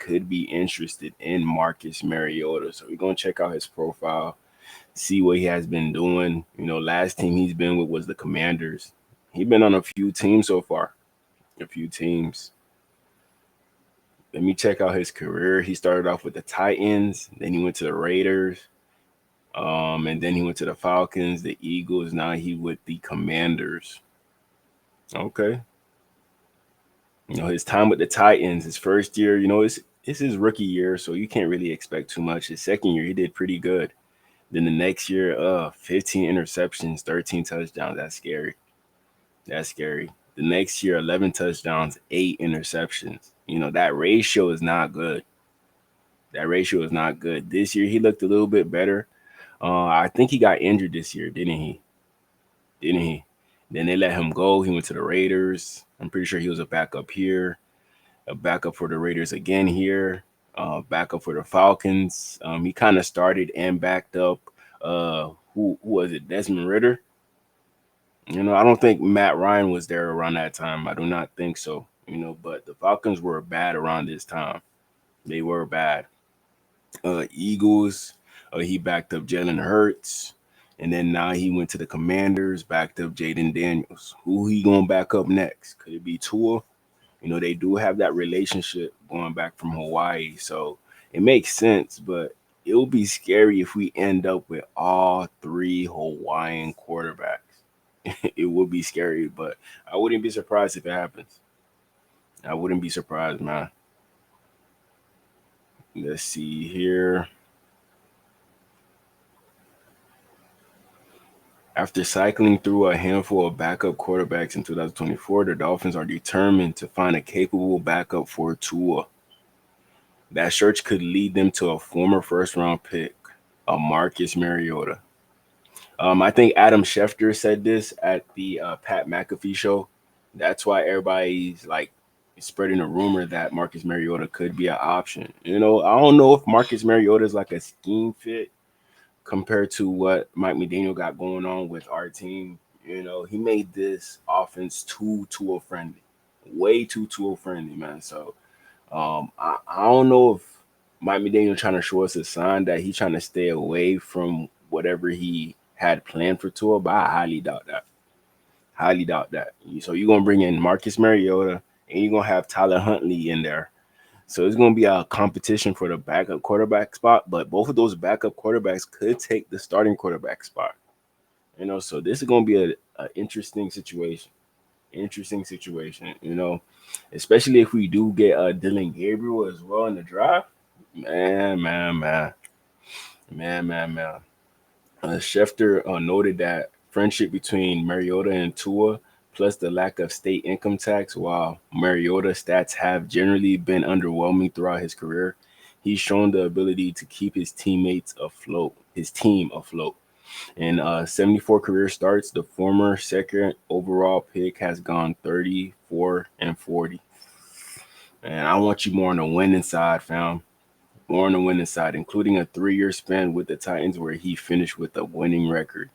could be interested in Marcus Mariota. So we're gonna check out his profile, see what he has been doing. Last team he's been with was the Commanders. He's been on a few teams so far. A few teams. Let me check out his career. He started off with the Titans, then he went to the Raiders, and then he went to the Falcons, the Eagles. Now he with the Commanders. Okay. His time with the Titans, his first year, it's his rookie year, so you can't really expect too much. His second year, he did pretty good. Then the next year, 15 interceptions, 13 touchdowns. That's scary. That's scary. The next year, 11 touchdowns, 8 interceptions. That ratio is not good. That ratio is not good. This year, he looked a little bit better. I think he got injured this year, didn't he? Didn't he? Then they let him go. He went to the Raiders. I'm pretty sure he was a backup here, a backup for the Raiders again here, backup for the Falcons. He kind of started and backed up. Who was it? Desmond Ritter. I don't think Matt Ryan was there around that time. I do not think so. But the Falcons were bad around this time. They were bad. Eagles, he backed up Jalen Hurts. And then now he went to the Commanders, backed up Jaden Daniels. Who he gonna back up next? Could it be Tua? They do have that relationship going back from Hawaii, so it makes sense. But it will be scary if we end up with all three Hawaiian quarterbacks. It would be scary, but I wouldn't be surprised if it happens. I wouldn't be surprised, man. Let's see here. After cycling through a handful of backup quarterbacks in 2024, the Dolphins are determined to find a capable backup for Tua. That search could lead them to a former first round pick, a Marcus Mariota. I think Adam Schefter said this at the Pat McAfee show. That's why everybody's like spreading a rumor that Marcus Mariota could be an option. I don't know if Marcus Mariota is like a scheme fit compared to what Mike McDaniel got going on with our team. He made this offense too tool friendly, way too tool friendly, man. So I don't know if Mike McDaniel trying to show us a sign that he's trying to stay away from whatever he had planned for Tua, but I highly doubt that. Highly doubt that. So you're gonna bring in Marcus Mariota and you're gonna have Tyler Huntley in there. So it's gonna be a competition for the backup quarterback spot, but both of those backup quarterbacks could take the starting quarterback spot. So this is gonna be a interesting situation. Interesting situation, especially if we do get Dylan Gabriel as well in the draft. Man, man, man, man. Schefter noted that friendship between Mariota and Tua, plus the lack of state income tax, while Mariota stats have generally been underwhelming throughout his career, he's shown the ability to keep his teammates afloat, his team afloat. In 74 career starts, the former second overall pick has gone 34-40. And I want you more on the winning side, fam. More on the winning side, including a 3-year span with the Titans where he finished with a winning record.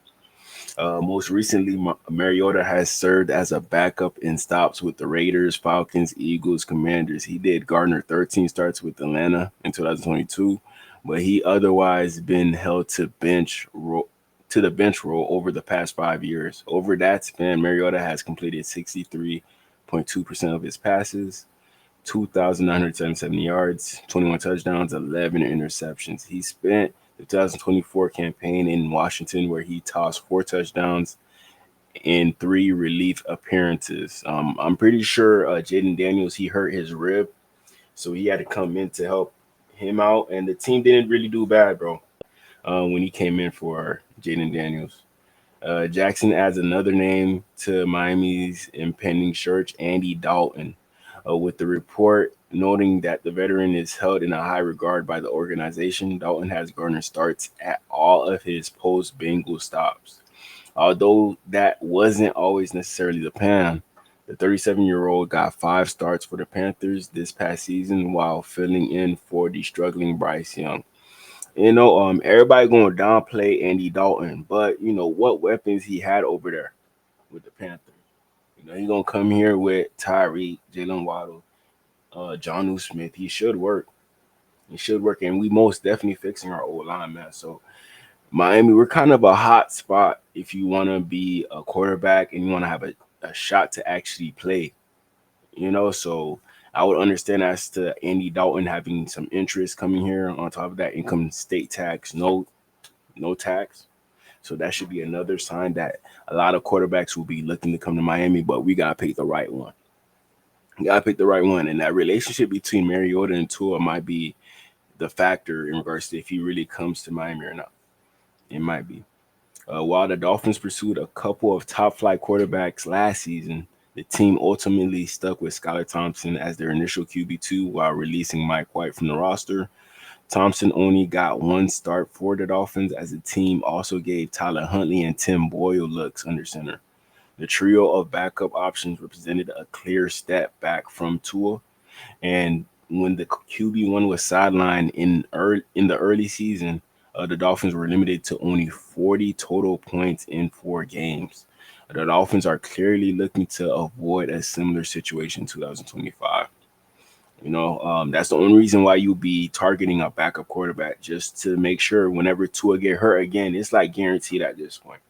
Most recently, Mariota has served as a backup in stops with the Raiders, Falcons, Eagles, Commanders. He did garner 13 starts with Atlanta in 2022, but he otherwise been held to the bench role over the past 5 years. Over that span, Mariota has completed 63.2% of his passes, 2,977 yards, 21 touchdowns, 11 interceptions. He spent the 2024 campaign in Washington where he tossed 4 touchdowns in 3 relief appearances. I'm pretty sure Jaden Daniels, he hurt his rib, so he had to come in to help him out, and the team didn't really do bad, bro, when he came in for Jaden Daniels. Jackson adds another name to Miami's impending search, Andy Dalton, with the report noting that the veteran is held in a high regard by the organization. Dalton has garnered starts at all of his post-Bengal stops. Although that wasn't always necessarily the plan, the 37-year-old got 5 starts for the Panthers this past season while filling in for the struggling Bryce Young. Everybody going to downplay Andy Dalton, but what weapons he had over there with the Panthers. He's gonna come here with Tyreek, Jalen Waddle, John Smith. He should work. It should work, and we most definitely fixing our old line, man. So Miami, we're kind of a hot spot if you want to be a quarterback and you want to have a shot to actually play. So I would understand as to Andy Dalton having some interest coming here. On top of that, income state tax, no tax. So that should be another sign that a lot of quarterbacks will be looking to come to Miami, but we gotta pick the right one. You gotta pick the right one, and that relationship between Mariota and Tua might be the factor in regards to if he really comes to Miami or not. It might be. While the Dolphins pursued a couple of top flight quarterbacks last season, the team ultimately stuck with Skylar Thompson as their initial QB2 while releasing Mike White from the roster. Thompson only got one start for the Dolphins as the team also gave Tyler Huntley and Tim Boyle looks under center. The trio of backup options represented a clear step back from Tua, and when the QB1 was sidelined in the early season, the Dolphins were limited to only 40 total points in 4 games. The Dolphins are clearly looking to avoid a similar situation in 2025. That's the only reason why you'll be targeting a backup quarterback, just to make sure whenever Tua get hurt again, it's like guaranteed at this point.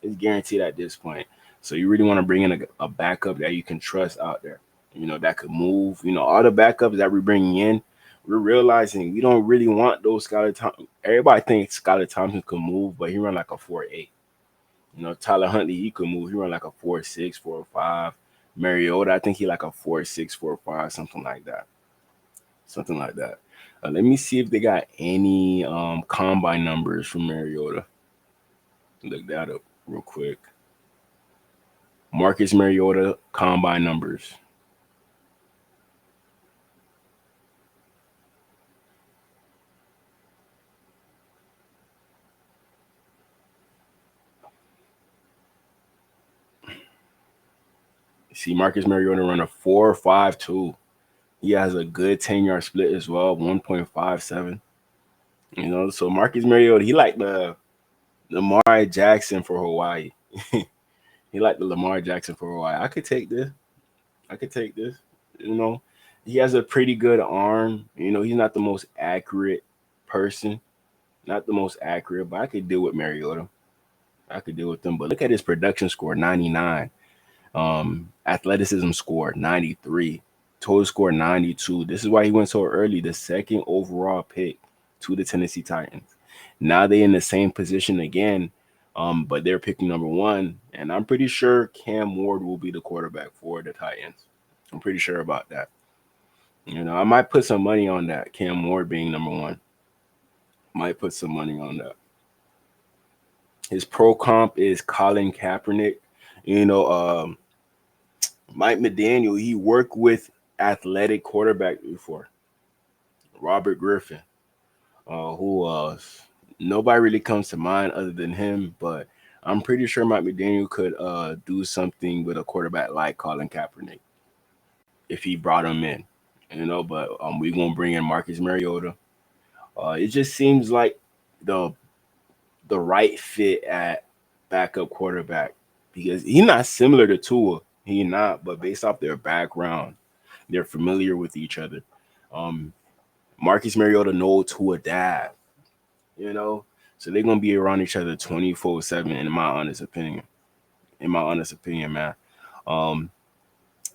It's guaranteed at this point. So you really want to bring in a backup that you can trust out there. That could move. All the backups that we're bringing in, we're realizing we don't really want those Skylar Thompson. Everybody thinks Skylar Thompson could move, but he run like a 4.8. Tyler Huntley, he could move. He run like a 4.6, 4.5. Mariota, I think he like a 4.6, 4.5, something like that. Something like that. Let me see if they got any combine numbers from Mariota. Look that up real quick. Marcus Mariota combine numbers. See, Marcus Mariota run a 4.52. He has a good 10-yard split as well, 1.57. So Marcus Mariota, he like the Lamar Jackson for Hawaii. He like the Lamar Jackson for Hawaii. I could take this. I could take this. You know, he has a pretty good arm. He's not the most accurate person, not the most accurate, but I could deal with Mariota. I could deal with them. But look at his production score, 99. Athleticism score, 93. Total score, 92. This is why he went so early, the second overall pick to the Tennessee Titans. Now they in the same position again, but they're picking number one, and I'm pretty sure Cam Ward will be the quarterback for the Titans. I'm pretty sure about that. I might put some money on that. Cam Ward being number one. Might put some money on that. His pro comp is Colin Kaepernick. You know, Mike McDaniel, he worked with athletic quarterback before. Robert Griffin. Who nobody really comes to mind other than him, but I'm pretty sure Mike McDaniel could do something with a quarterback like Colin Kaepernick if he brought him in. But we're gonna bring in Marcus Mariota. It just seems like the the right fit at backup quarterback because he's not similar to Tua. He not, but based off their background, they're familiar with each other. Um, Marcus Mariota know Tua dad, you know, so they're gonna be around each other 24/7. In my honest opinion, man. Um,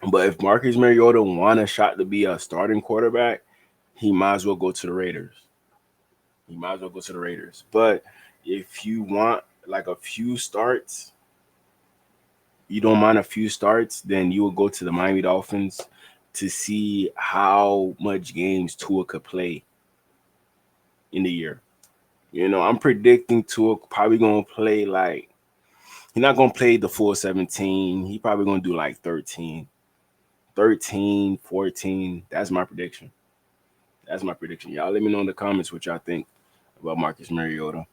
but if Marcus Mariota want a shot to be a starting quarterback, he might as well go to the Raiders. He might as well go to the Raiders. But if you want like a few starts, you don't mind a few starts, then you will go to the Miami Dolphins to see how much games Tua could play in the year. I'm predicting Tua probably gonna play like he's not gonna play the full 17. He probably gonna do like 13, 13, 14. That's my prediction. That's my prediction. Y'all let me know in the comments what y'all think about Marcus Mariota.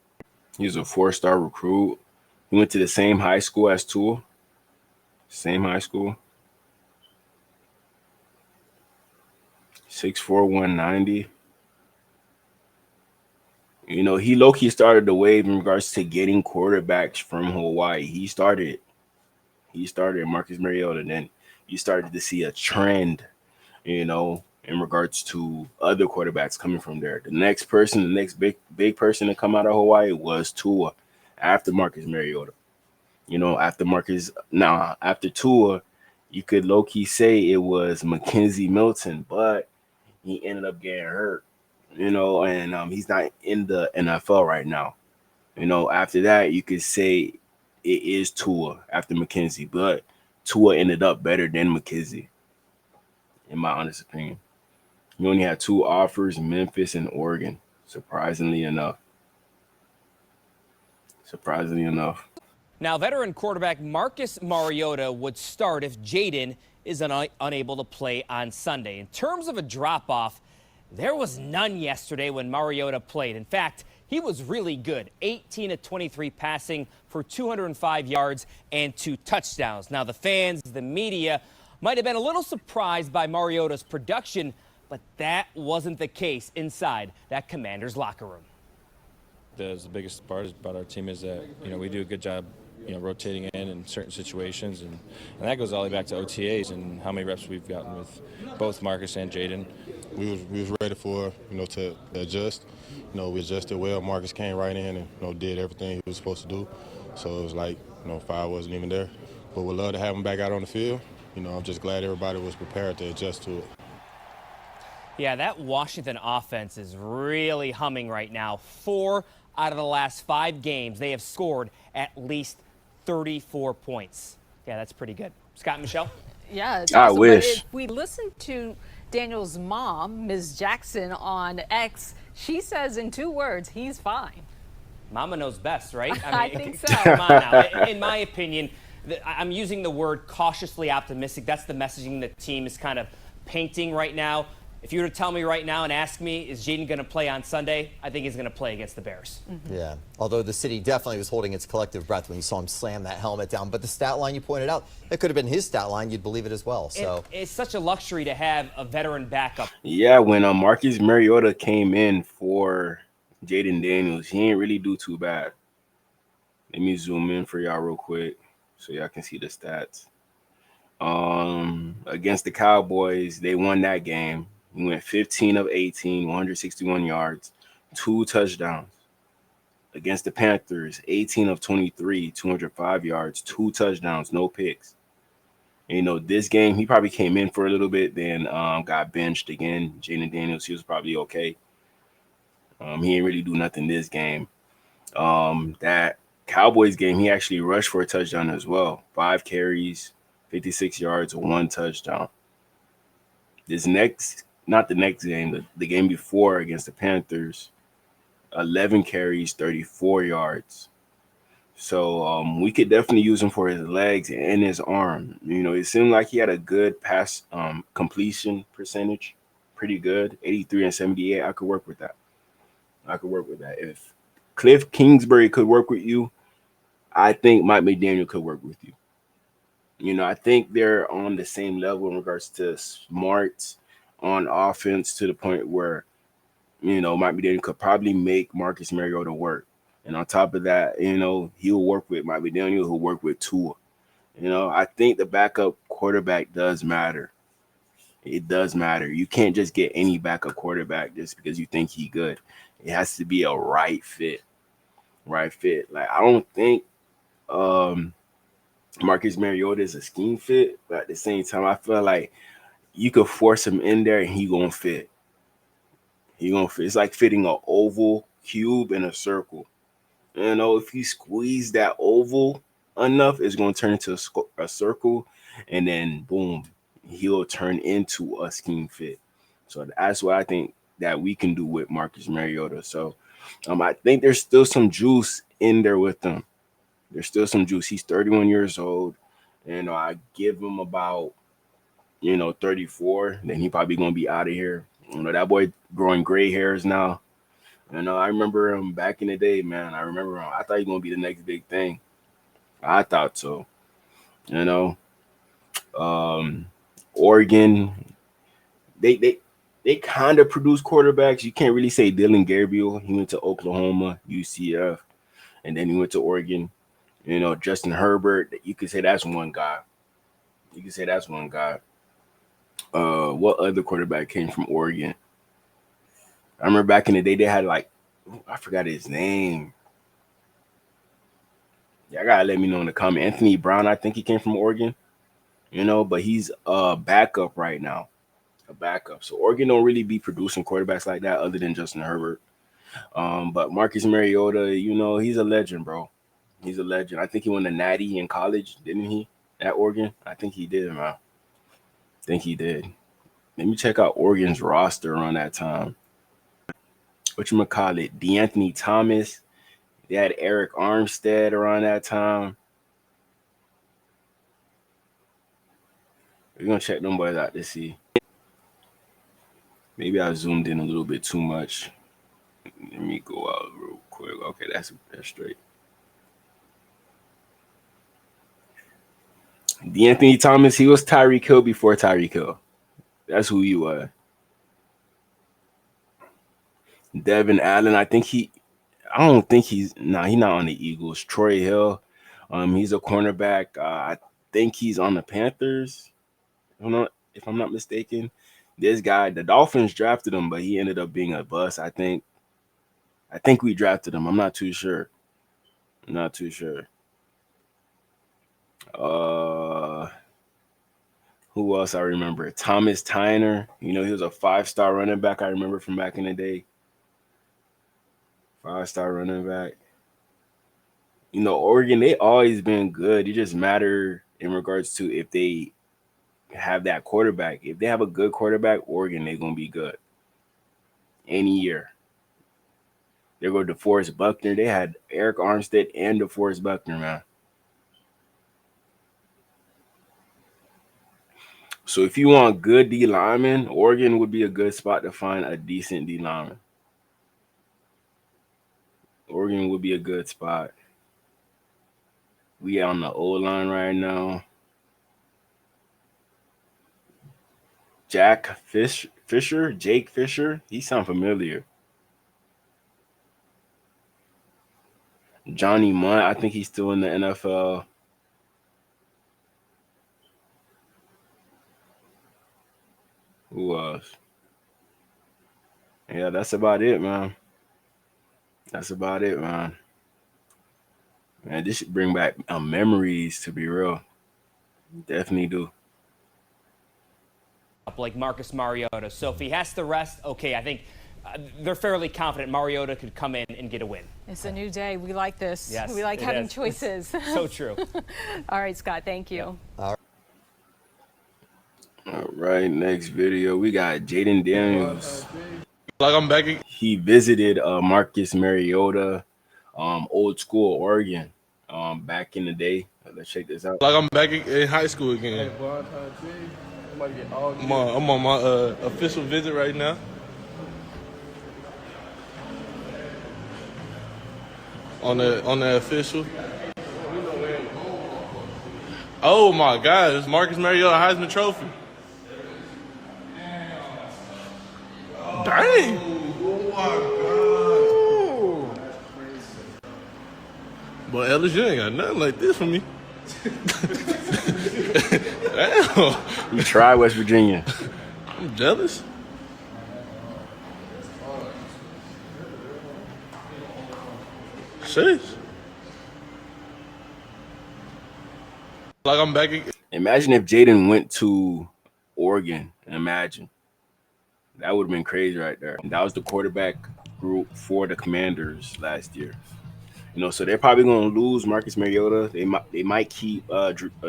He's a 4-star recruit. He went to the same high school as Tua. Same high school. 6'4", 190. He low-key started the wave in regards to getting quarterbacks from Hawaii. He started Marcus Mariota. Then you started to see a trend, you know. in regards to other quarterbacks coming from there. The next big person to come out of Hawaii was Tua after Marcus Mariota. After Tua, you could low key say it was Mackenzie Milton, but he ended up getting hurt. And he's not in the NFL right now. After that, you could say it is Tua after McKenzie, but Tua ended up better than McKenzie, in my honest opinion. He only had two offers, Memphis and Oregon, surprisingly enough. Surprisingly enough. Now, veteran quarterback Marcus Mariota would start if Jaden is unable to play on Sunday. In terms of a drop-off, there was none yesterday when Mariota played. In fact, he was really good. 18 of 23 passing for 205 yards and 2 touchdowns. Now, the fans, the media, might have been a little surprised by Mariota's production, but that wasn't the case inside that Commanders locker room. The biggest part about our team is that, we do a good job, rotating in certain situations. And that goes all the way back to OTAs and how many reps we've gotten with both Marcus and Jaden. We was ready for, to adjust. We adjusted well. Marcus came right in and, did everything he was supposed to do. So it was like, fire wasn't even there. But we'd love to have him back out on the field. I'm just glad everybody was prepared to adjust to it. Yeah, that Washington offense is really humming right now. 4 out of the last 5 games, they have scored at least 34 points. Yeah, that's pretty good. Scott and Michelle? Yeah, it's I awesome. wish. But if we listen to Daniel's mom, Ms. Jackson, on X, she says in 2 words, he's fine. Mama knows best, right? I think so. Come on now. In my opinion, I'm using the word cautiously optimistic. That's the messaging the team is kind of painting right now. If you were to tell me right now and ask me, is Jaden going to play on Sunday? I think he's going to play against the Bears. Mm-hmm. Yeah, although the city definitely was holding its collective breath when you saw him slam that helmet down. But the stat line you pointed out, that could have been his stat line. You'd believe it as well. So it's such a luxury to have a veteran backup. Yeah, when Marcus Mariota came in for Jaden Daniels, he didn't really do too bad. Let me zoom in for y'all real quick so y'all can see the stats. Against the Cowboys, they won that game. He went 15 of 18, 161 yards, 2 touchdowns. Against the Panthers, 18 of 23, 205 yards, 2 touchdowns, no picks. And, this game, he probably came in for a little bit, then got benched again. Jaden Daniels, he was probably okay. He didn't really do nothing this game. That Cowboys game, he actually rushed for a touchdown as well. 5 carries, 56 yards, 1 touchdown. Not the next game, the game before against the Panthers, 11 carries, 34 yards. So we could definitely use him for his legs and his arm. It seemed like he had a good pass completion percentage, pretty good, 83 and 78. I could work with that. If Cliff Kingsbury could work with you, I think Mike McDaniel could work with you. I think they're on the same level in regards to smarts on offense, to the point where, Mike McDaniel could probably make Marcus Mariota work. And on top of that, he'll work with Mike McDaniel, who'll work with Tua. I think the backup quarterback does matter. It does matter. You can't just get any backup quarterback just because you think he's good. It has to be a right fit. Right fit. Like, I don't think Marcus Mariota is a scheme fit, but at the same time, I feel like you could force him in there and he gonna fit. It's like fitting an oval cube in a circle. If you squeeze that oval enough, it's gonna turn into a circle, and then boom, he'll turn into a scheme fit. So that's what I think that we can do with Marcus Mariota. So I think there's still some juice in there with him. There's still some juice. He's 31 years old. I give him about, 34. Then he probably going to be out of here. That boy growing gray hairs now. I remember him back in the day, man. I remember him. I thought he was going to be the next big thing. I thought so. Oregon, they kind of produce quarterbacks. You can't really say Dylan Gabriel. He went to Oklahoma, UCF, and then he went to Oregon. Justin Herbert, you could say that's one guy. What other quarterback came from Oregon? I remember back in the day they had like, I forgot his name. Yeah, I gotta let me know in the comment. Anthony Brown, I think he came from Oregon. But he's a backup right now. A backup. So Oregon don't really be producing quarterbacks like that other than Justin Herbert. But Marcus Mariota, he's a legend, bro. He's a legend. I think he won the Natty in college, didn't he? At Oregon? I think he did, man. I think he did. Let me check out Oregon's roster around that time. Whatchamacallit? DeAnthony Thomas. They had Eric Armstead around that time. We're going to check them boys out to see. Maybe I zoomed in a little bit too much. Let me go out real quick. Okay, that's straight. DeAnthony Thomas, he was Tyreek Hill before Tyreek Hill. That's who you are. Devin Allen, I don't think he's not on the Eagles. Troy Hill, he's a cornerback. I think he's on the Panthers. If I'm not mistaken. This guy, the Dolphins drafted him, but he ended up being a bust. I think we drafted him. I'm not too sure. Who else I remember? Thomas Tyner. He was a 5-star running back I remember from back in the day. 5-star running back. Oregon, they always been good. It just matter in regards to if they have that quarterback. If they have a good quarterback, Oregon, they're going to be good. Any year. They go to DeForest Buckner. They had Eric Armstead and DeForest Buckner, man. So if you want good D linemen, Oregon would be a good spot to find a decent D lineman. Oregon would be a good spot. We on the O-line right now. Jake Fisher. He sound familiar. Johnny Munt, I think he's still in the NFL. Who else? Yeah, that's about it, man. Man, this should bring back memories, to be real. Definitely do. Like Marcus Mariota. So if he has to rest, okay, I think they're fairly confident Mariota could come in and get a win. It's a new day. We like this. Yes, we like having choices. So true. All right, Scott, thank you. All right, next video. We got Jaden Daniels. Like I'm back. He visited Marcus Mariota, old school Oregon, back in the day. Let's check this out. Like I'm back in high school again. I'm on my official visit right now. On the official. Oh my God! It's Marcus Mariota Heisman Trophy. Dang! Oh my God! Boy, Ellis, you ain't got nothing like this for me. Damn. You try West Virginia. I'm jealous. Sheesh. Like I'm back again. Imagine if Jaden went to Oregon. Imagine. That would have been crazy right there. That was the quarterback group for the Commanders last year. So they're probably going to lose Marcus Mariota. They might keep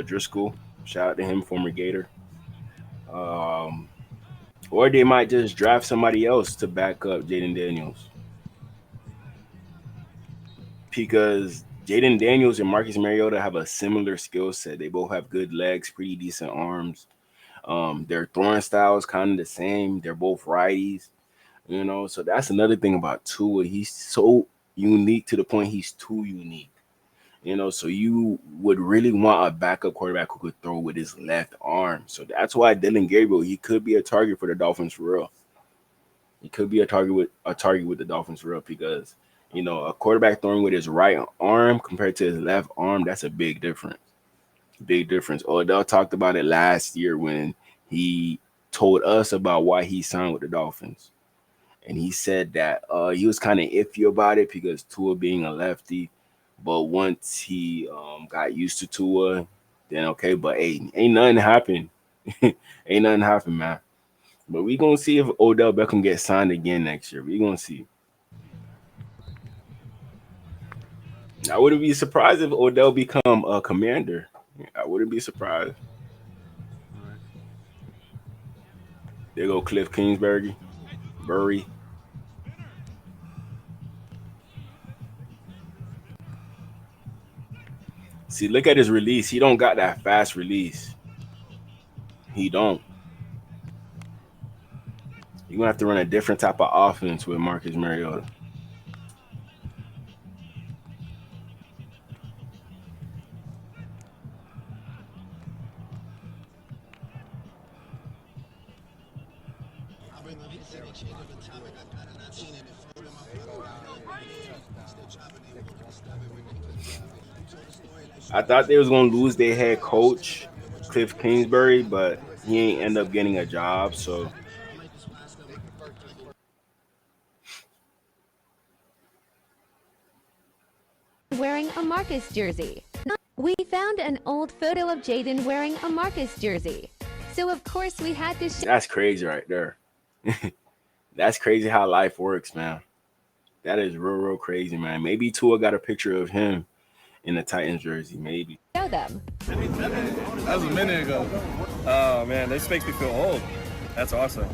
Driscoll. Shout out to him, former Gator. Or they might just draft somebody else to back up Jaden Daniels. Because Jaden Daniels and Marcus Mariota have a similar skill set. They both have good legs, pretty decent arms. Their throwing style is kind of the same. They're both righties, So that's another thing about Tua. He's so unique to the point he's too unique. So you would really want a backup quarterback who could throw with his left arm. So that's why Dylan Gabriel, he could be a target for the Dolphins for real. He could be a target with the Dolphins for real because a quarterback throwing with his right arm compared to his left arm, that's a big difference. Big difference. Odell talked about it last year when he told us about why he signed with the Dolphins. And he said that he was kind of iffy about it because Tua being a lefty, but once he got used to Tua, then okay. But hey, ain't nothing happened. Ain't nothing happened, man. But we gonna see if Odell Beckham gets signed again next year. We gonna see. I wouldn't be surprised if Odell become a commander. I wouldn't be surprised. There go Cliff Kingsbury. Bury. See, look at his release. He don't got that fast release. He don't. You're gonna have to run a different type of offense with Marcus Mariota. I thought they was gonna lose their head coach, Cliff Kingsbury, but he ain't end up getting a job. So wearing a Marcus jersey. We found an old photo of Jaden wearing a Marcus jersey. So of course we had to that's crazy right there. That's crazy how life works, man. That is real crazy, man. Maybe Tua got a picture of him in the Titans jersey. Maybe. show them. That was a minute ago. Oh man, this makes me feel old. That's awesome.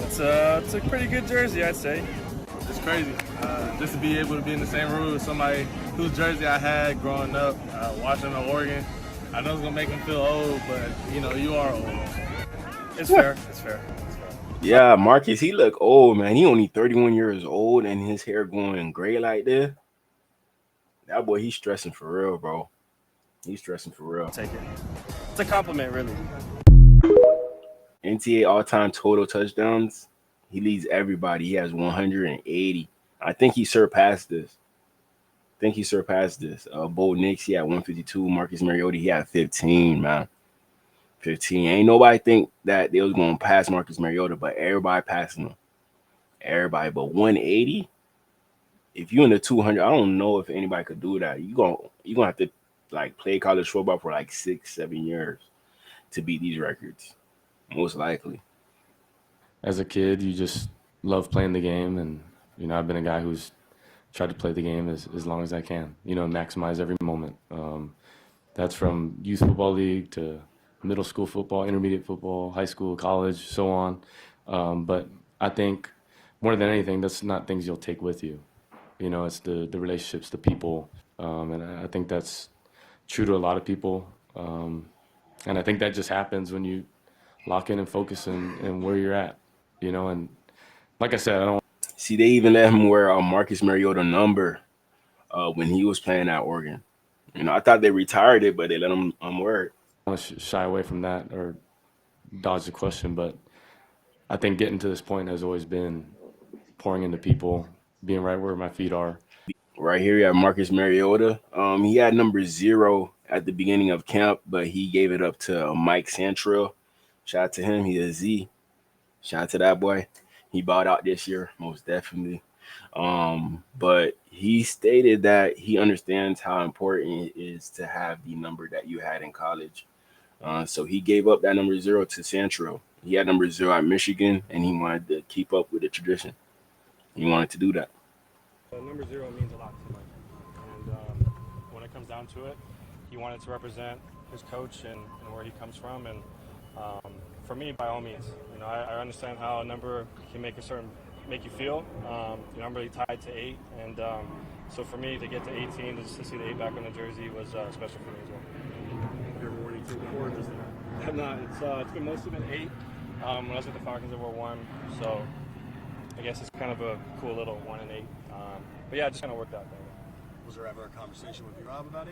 It's a pretty good jersey, I'd say. It's crazy. Just to be able to be in the same room with somebody whose jersey I had growing up, watching the Oregon. I know it's gonna make him feel old, but you know, you are old. It's fair. It's fair. Yeah, Marcus, he look old, man. He only 31 years old and his hair going gray like this. That boy, he's stressing for real, bro. He's stressing for real. Take it. It's a compliment, really. NTA all-time total touchdowns. He leads everybody. He has 180. I think he surpassed this. Bo Nix, he had 152. Marcus Mariota, he had 15, man. 15. Ain't nobody think that they was going to pass Marcus Mariota, but everybody passing him. Everybody. But 180? If you in the 200, I don't know if anybody could do that. You gonna have to like play college football for like 6-7 years to beat these records, most likely. As a kid, you just love playing the game, and I've been a guy who's tried to play the game as long as I can. Maximize every moment. That's from youth football league to middle school football, intermediate football, high school, college, so on. But I think more than anything, that's not things you'll take with you. It's the relationships, the people, and I think that's true to a lot of people. And I think that just happens when you lock in and focus in where you're at. And like I said, I don't See, they even let him wear a Marcus Mariota number when he was playing at Oregon. I thought they retired it, but they let him wear it. want to shy away from that or dodge the question, but I think getting to this point has always been pouring into people, being right where my feet are. Right here, you have Marcus Mariota. He had number 0 at the beginning of camp, but he gave it up to Mike Santrell. Shout out to him. He a Z. Shout out to that boy. He bought out this year, most definitely. But he stated that he understands how important it is to have the number that you had in college. So he gave up that number 0 to Santrell. He had number 0 at Michigan, and he wanted to keep up with the tradition. He wanted to do that. Number 0 means a lot to him. And when it comes down to it, he wanted to represent his coach and where he comes from. And for me, by all means, I understand how a number can make you feel. I'm really tied to 8, and so for me to get to 18, just to see the 8 back on the jersey was special for me as well. You ever worn 18 before, or just I'm not. It's been mostly been 8. When I was with the Falcons, I wore 1, so I guess it's kind of a cool little 1 and 8. But yeah, it just kind of worked out there. Was there ever a conversation with Rob about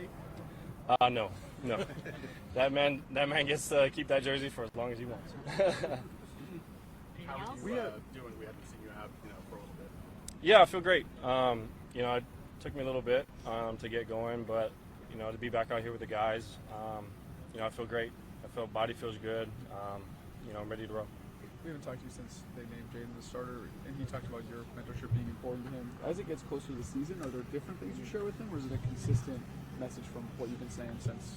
8? No. that man gets to keep that jersey for as long as he wants. How are you doing? We haven't seen you out, for a little bit. Yeah, I feel great. It took me a little bit to get going, but to be back out here with the guys, I feel great. Body feels good. I'm ready to roll. We haven't talked to you since they named Jaden the starter, and he talked about your mentorship being important to him. As it gets closer to the season, are there different things you share with him, or is it a consistent message from what you've been saying since,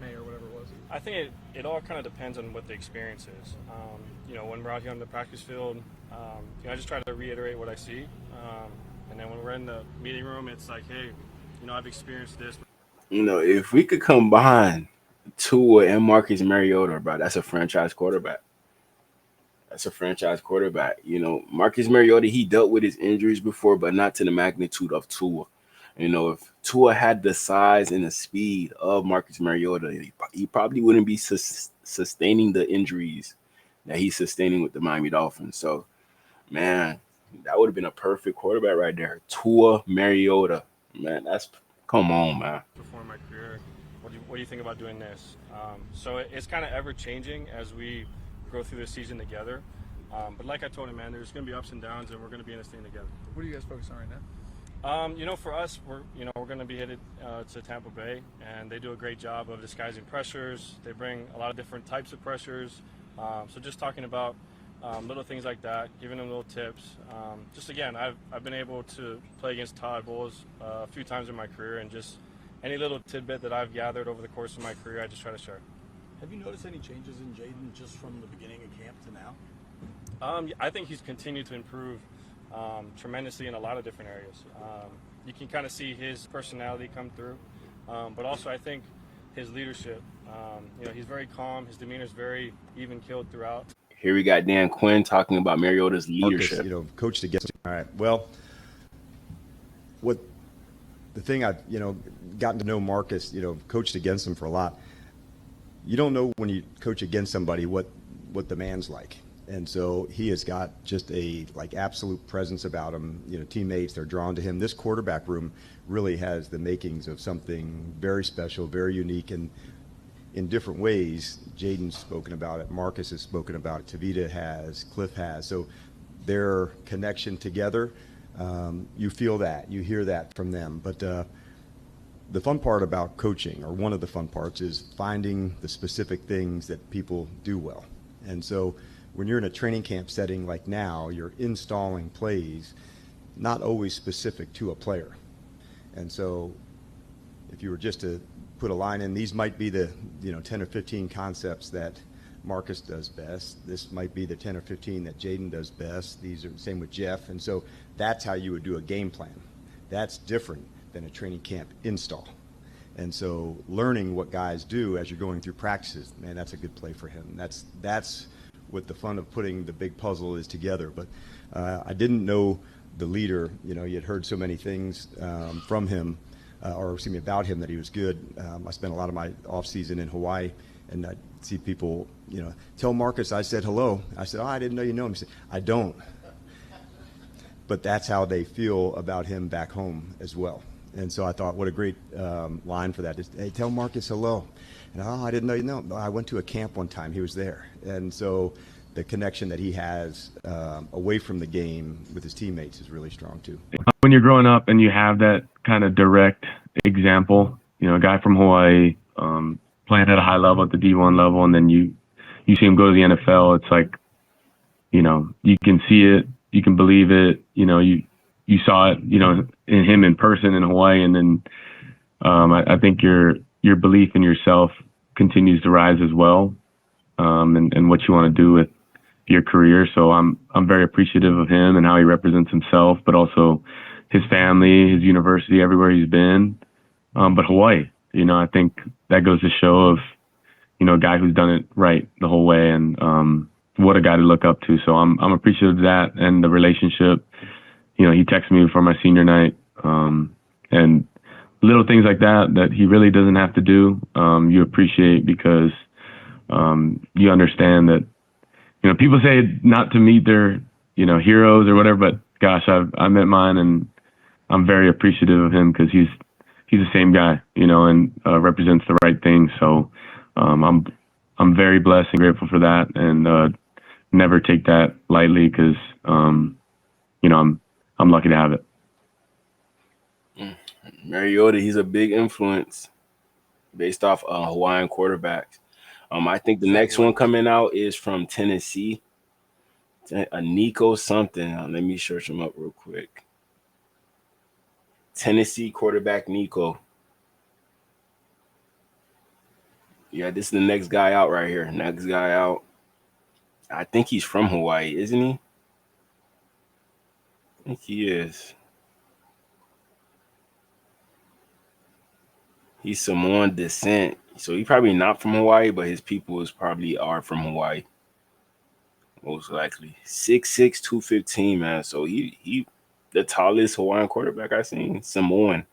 May or whatever it was? I think it all kind of depends on what the experience is. When we're out here on the practice field, I just try to reiterate what I see. And then when we're in the meeting room, it's like, hey, I've experienced this. If we could combine Tua and Marcus Mariota, bro, that's a franchise quarterback. That's a franchise quarterback. Marcus Mariota, he dealt with his injuries before, but not to the magnitude of Tua. If Tua had the size and the speed of Marcus Mariota, he probably wouldn't be sustaining the injuries that he's sustaining with the Miami Dolphins. So, man, that would have been a perfect quarterback right there. Tua Mariota. Man, come on, man. Before my career, what do you think about doing this? So it's kind of ever changing as we go through this season together. But like I told him, man, there's going to be ups and downs, and we're going to be in this thing together. What are you guys focused on right now? For us, we're going to be headed to Tampa Bay, and they do a great job of disguising pressures. They bring a lot of different types of pressures. So just talking about little things like that, giving them little tips. I've been able to play against Todd Bowles a few times in my career, and just any little tidbit that I've gathered over the course of my career, I just try to share. Have you noticed any changes in Jaden just from the beginning of camp to now? I think he's continued to improve tremendously in a lot of different areas. You can kind of see his personality come through, but also I think his leadership. He's very calm. His demeanor is very even-keeled throughout. Here we got Dan Quinn talking about Mariota's leadership. Marcus, coached against him. All right. Well, the thing I've, gotten to know Marcus, coached against him for a lot. You don't know when you coach against somebody what the man's like. And so he has got just a absolute presence about him. Teammates, they're drawn to him. This quarterback room really has the makings of something very special, very unique, and in different ways. Jaden's spoken about it. Marcus has spoken about it. Tavita has. Cliff has. So their connection together, you feel that. You hear that from them. But the fun part about coaching, or one of the fun parts, is finding the specific things that people do well. And so when you're in a training camp setting like now, you're installing plays not always specific to a player. And so if you were just to put a line in, these might be the 10 or 15 concepts that Marcus does best. This might be the 10 or 15 that Jaden does best. These are the same with Jeff. And so that's how you would do a game plan. That's different than a training camp install. And so learning what guys do as you're going through practices, man, that's a good play for him. That's what the fun of putting the big puzzle is together. But I didn't know the leader. You had heard so many things from him, about him, that he was good. I spent a lot of my off season in Hawaii, and I'd see people, tell Marcus I said hello. I said, I didn't know you know him. He said, I don't. But that's how they feel about him back home as well. And so I thought, what a great line for that. Just, hey, tell Marcus hello. And, I didn't know you know. I went to a camp one time. He was there. And so the connection that he has away from the game with his teammates is really strong, too. When you're growing up and you have that kind of direct example, a guy from Hawaii playing at a high level, at the D1 level, and then you see him go to the NFL, it's like, you can see it, you can believe it, you saw it, in him in person in Hawaii. And then I think your belief in yourself continues to rise as well, and what you want to do with your career. So I'm very appreciative of him and how he represents himself, but also his family, his university, everywhere he's been. But Hawaii, I think that goes to show of, a guy who's done it right the whole way, and what a guy to look up to. So I'm appreciative of that and the relationship. He texted me before my senior night, and little things like that he really doesn't have to do, you appreciate, because you understand that, people say not to meet their, heroes or whatever, but gosh, I met mine, and I'm very appreciative of him because he's the same guy, and represents the right thing. So I'm very blessed and grateful for that, and never take that lightly, because I'm lucky to have it. Mariota, he's a big influence based off Hawaiian quarterbacks. I think the next one coming out is from Tennessee. A Nico something. Let me search him up real quick. Tennessee quarterback Nico. Yeah, this is the next guy out right here. Next guy out. I think he's from Hawaii, isn't he? I think he is. He's Samoan descent. So he probably not from Hawaii, but his people is probably are from Hawaii. Most likely. 6'6", 215, man. So he the tallest Hawaiian quarterback I seen. Samoan.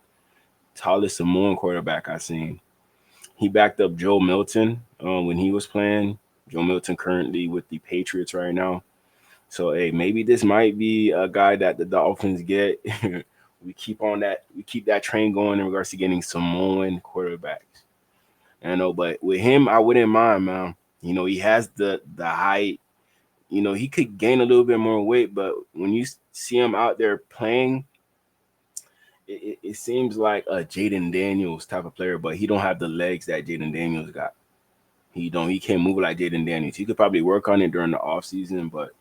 Tallest Samoan quarterback I seen. He backed up Joe Milton when he was playing. Joe Milton currently with the Patriots right now. So hey, maybe this might be a guy that the Dolphins get. We keep that train going in regards to getting Samoan quarterbacks. I know, but with him, I wouldn't mind, man. He has the height. He could gain a little bit more weight, but when you see him out there playing, it seems like a Jaden Daniels type of player, but he don't have the legs that Jaden Daniels got. He can't move like Jaden Daniels. He could probably work on it during the off season, but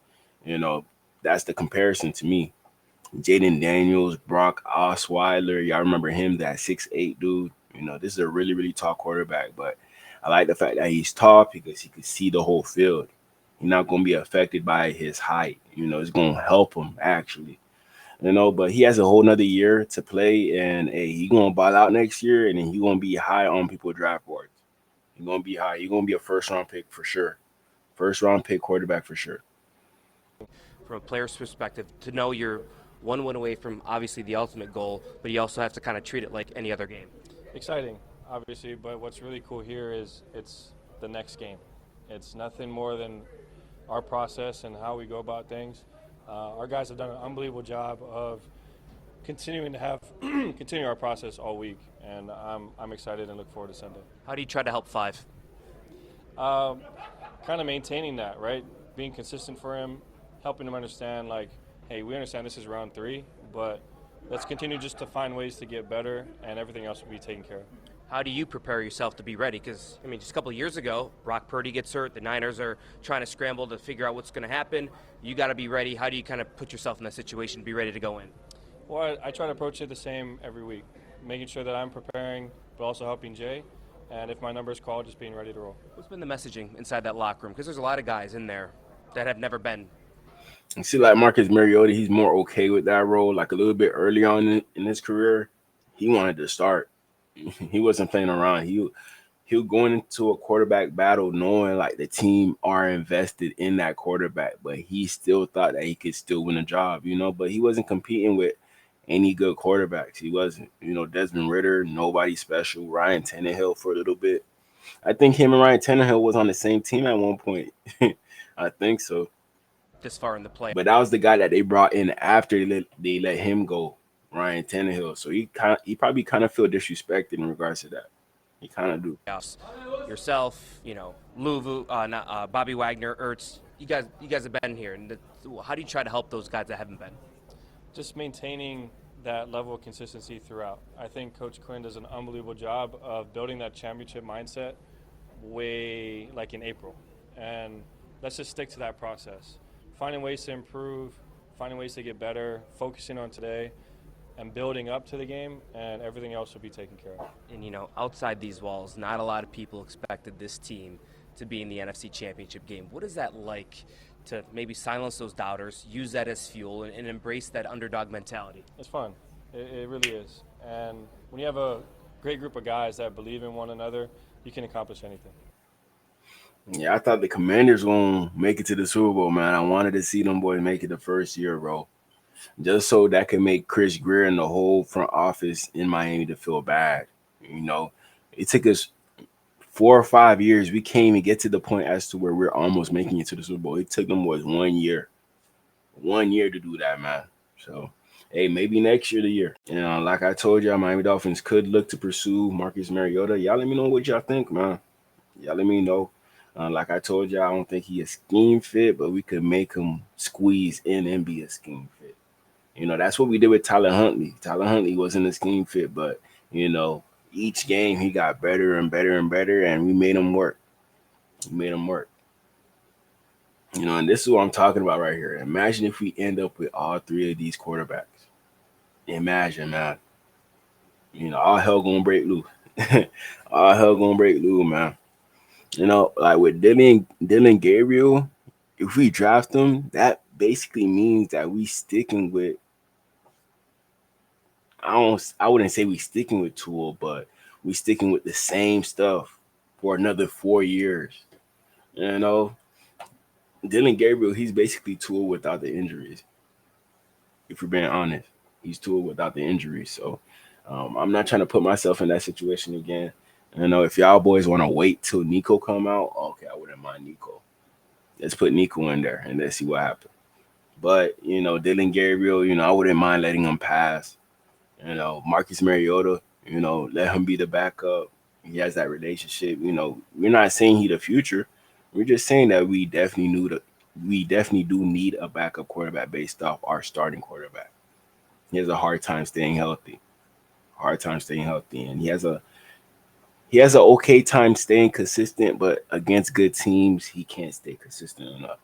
that's the comparison to me. Jaden Daniels, Brock Osweiler, y'all remember him, that 6'8" dude. This is a really, really tall quarterback, but I like the fact that he's tall because he could see the whole field. He's not going to be affected by his height. It's going to help him actually. But he has a whole nother year to play, and hey, he going to ball out next year, and then he going to be high on people's draft boards. He's going to be high. He's going to be a first-round pick for sure. First-round pick quarterback for sure. From a player's perspective, to know you're one win away from obviously the ultimate goal, but you also have to kind of treat it like any other game. Exciting, obviously, but what's really cool here is it's the next game. It's nothing more than our process and how we go about things. Our guys have done an unbelievable job of continuing to have continue our process all week, and I'm excited and look forward to Sunday. How do you try to help Five? Kind of maintaining that, right? Being consistent for him, helping him understand, like, hey, we understand this is round 3, but let's continue just to find ways to get better, and everything else will be taken care of. How do you prepare yourself to be ready? Because, just a couple of years ago, Brock Purdy gets hurt. The Niners are trying to scramble to figure out what's going to happen. You got to be ready. How do you kind of put yourself in that situation, be ready to go in? Well, I try to approach it the same every week, making sure that I'm preparing, but also helping Jay. And if my number is called, just being ready to roll. What's been the messaging inside that locker room? Because there's a lot of guys in there that have never been. You see, like Marcus Mariota, he's more okay with that role. Like a little bit early on in his career, he wanted to start. He wasn't playing around. He was going into a quarterback battle knowing like the team are invested in that quarterback, but he still thought that he could still win a job, but he wasn't competing with any good quarterbacks. He wasn't, Desmond Ridder, nobody special. Ryan Tannehill for a little bit. I think him and Ryan Tannehill was on the same team at one point. I think so. This far in the play. But that was the guy that they brought in after they let him go, Ryan Tannehill. So he probably kind of feel disrespected in regards to that. He kind of do. Yourself, Luvu, Bobby Wagner, Ertz. You guys have been here, and how do you try to help those guys that haven't been? Just maintaining that level of consistency throughout. I think Coach Quinn does an unbelievable job of building that championship mindset way like in April. And let's just stick to that process. Finding ways to improve, finding ways to get better, focusing on today, and building up to the game, and everything else will be taken care of. And, outside these walls, not a lot of people expected this team to be in the NFC Championship game. What is that like to maybe silence those doubters, use that as fuel, and embrace that underdog mentality? It's fun. It really is. And when you have a great group of guys that believe in one another, you can accomplish anything. Yeah, I thought the Commanders gonna make it to the Super Bowl, man. I wanted to see them boys make it the first year, bro. Just so that could make Chris Greer and the whole front office in Miami to feel bad. It took us 4 or 5 years. We can't even get to the point as to where we're almost making it to the Super Bowl. It took them boys 1 year. 1 year to do that, man. So, hey, maybe next year the year. Like I told y'all, Miami Dolphins could look to pursue Marcus Mariota. Y'all let me know what y'all think, man. Y'all let me know. Like I told y'all, I don't think he is scheme fit, but we could make him squeeze in and be a scheme fit. That's what we did with Tyler Huntley. Tyler Huntley wasn't a scheme fit, but, each game he got better and better and better, and we made him work. He made him work. And this is what I'm talking about right here. Imagine if we end up with all three of these quarterbacks. Imagine, man. All hell gonna break loose. All hell gonna break loose, man. Like with Dylan Gabriel, if we draft him, that basically means that we sticking with. I wouldn't say we sticking with Tool, but we sticking with the same stuff for another 4 years. You know, Dylan Gabriel, he's basically Tool without the injuries. If we're being honest, he's Tool without the injuries. So I'm not trying to put myself in that situation again. If y'all boys want to wait till Nico come out, okay, I wouldn't mind Nico. Let's put Nico in there and let's see what happens. But Dylan Gabriel, I wouldn't mind letting him pass. Marcus Mariota, let him be the backup. He has that relationship. We're not saying he the future. We're just saying that we definitely do need a backup quarterback based off our starting quarterback. He has a hard time staying healthy. And he has a okay time staying consistent, but against good teams, he can't stay consistent enough.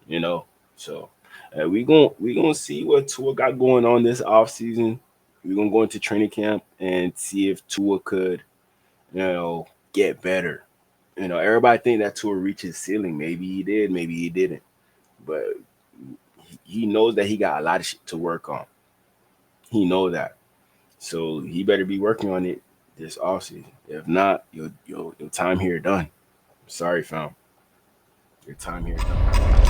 You know, so we gonna see what Tua got going on this offseason. We're gonna go into training camp and see if Tua could, get better. Everybody think that Tua reached his ceiling. Maybe he did, maybe he didn't. But he knows that he got a lot of shit to work on. He knows that. So he better be working on it this offseason. If not, your time here done. Sorry, fam. Your time here done.